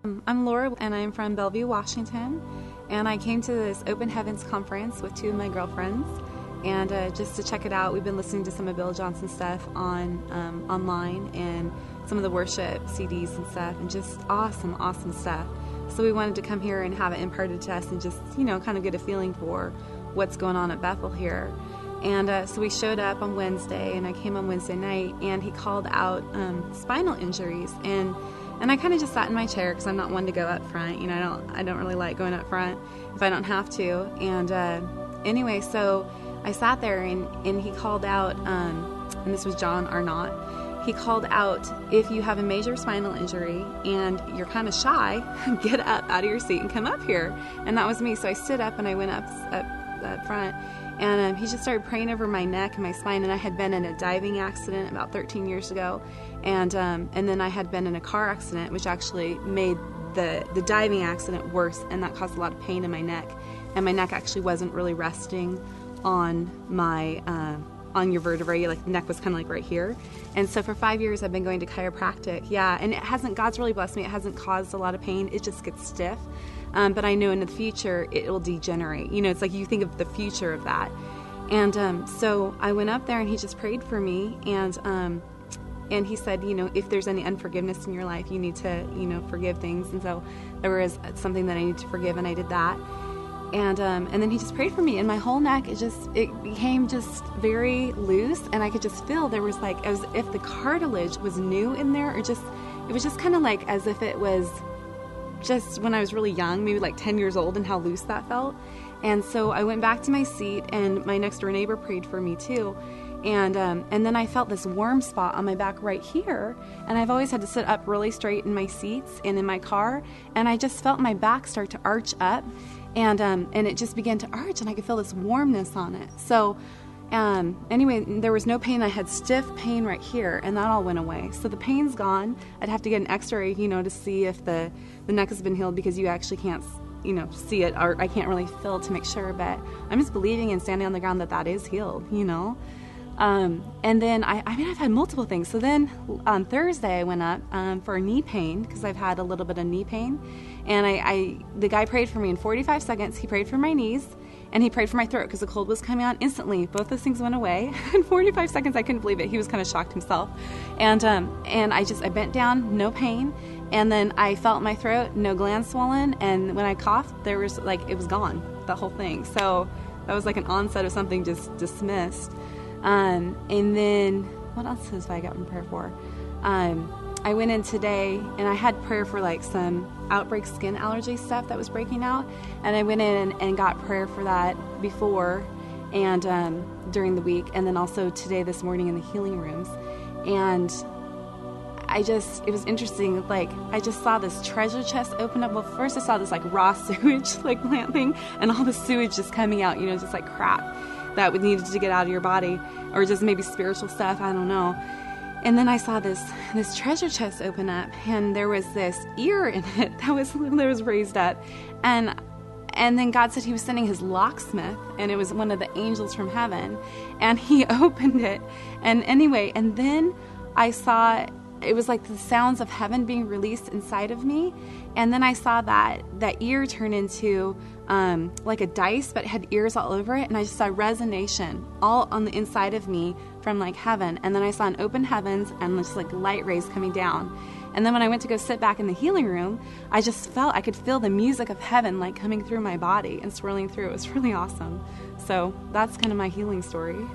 I'm Laura, and I'm from Bellevue, Washington, and I came to this Open Heavens conference with two of my girlfriends, and just to check it out. We've been listening to some of Bill Johnson stuff online and some of the worship CDs and stuff, and just awesome stuff. So we wanted to come here and have it imparted to us and just, kind of get a feeling for what's going on at Bethel here. And so we showed up on Wednesday, and I came on Wednesday night, and he called out spinal injuries, and I kind of just sat in my chair because I'm not one to go up front. I don't really like going up front if I don't have to. And anyway, so I sat there, and he called out, and this was John Arnott. He called out, if you have a major spinal injury and you're kind of shy, get up out of your seat and come up here. And that was me. So I stood up and I went up front. And he just started praying over my neck and my spine. And I had been in a diving accident about 13 years ago. And then I had been in a car accident, which actually made the diving accident worse. And that caused a lot of pain in my neck. And my neck actually wasn't really resting on my on your vertebrae. Like the neck was kind of like right here. And so for 5 years I've been going to chiropractic. Yeah, and God's really blessed me. It hasn't caused a lot of pain. It just gets stiff. But I know in the future it will degenerate. It's like you think of the future of that. And so I went up there and he just prayed for me. And he said, if there's any unforgiveness in your life, you need to, forgive things. And so there was something that I needed to forgive, and I did that. And then he just prayed for me, and my whole neck, it became just very loose, and I could just feel there was like, as if the cartilage was new in there, or it was just kind of like as if it was just when I was really young, maybe like 10 years old, and how loose that felt. And so I went back to my seat, and my next door neighbor prayed for me too. And then I felt this warm spot on my back right here, and I've always had to sit up really straight in my seats and in my car, and I just felt my back start to arch up, and it just began to arch, and I could feel this warmness on it. So anyway, there was no pain. I had stiff pain right here, and that all went away. So the pain's gone. I'd have to get an x-ray, to see if the neck has been healed, because you actually can't see it, or I can't really feel to make sure, but I'm just believing and standing on the ground that is healed, And then I've had multiple things. So then on Thursday I went up for a knee pain, because I've had a little bit of knee pain. And the guy prayed for me in 45 seconds. He prayed for my knees, and he prayed for my throat, because the cold was coming on instantly. Both those things went away in 45 seconds. I couldn't believe it. He was kind of shocked himself. And I bent down, no pain. And then I felt my throat, no gland swollen. And when I coughed, there was it was gone, the whole thing. So that was like an onset of something just dismissed. And then what else have I gotten prayer for? I went in today, and I had prayer for some outbreak skin allergy stuff that was breaking out, and I went in and got prayer for that before and during the week, and then also today, this morning, in the healing rooms. And it was interesting. I just saw this treasure chest open up. Well, first I saw this raw sewage plant thing, and all the sewage just coming out, just crap that would needed to get out of your body, or just maybe spiritual stuff, I don't know. And then I saw this treasure chest open up, and there was this ear in it that was raised up, and then God said he was sending his locksmith, and it was one of the angels from heaven, and he opened it, and anyway, and then I saw it was like the sounds of heaven being released inside of me, and then I saw that ear turn into like a dice, but it had ears all over it, and I just saw resonation all on the inside of me from heaven, and then I saw an open heavens and just light rays coming down. And then when I went to go sit back in the healing room, I could feel the music of heaven coming through my body and swirling through. It was really awesome. So that's kind of my healing story.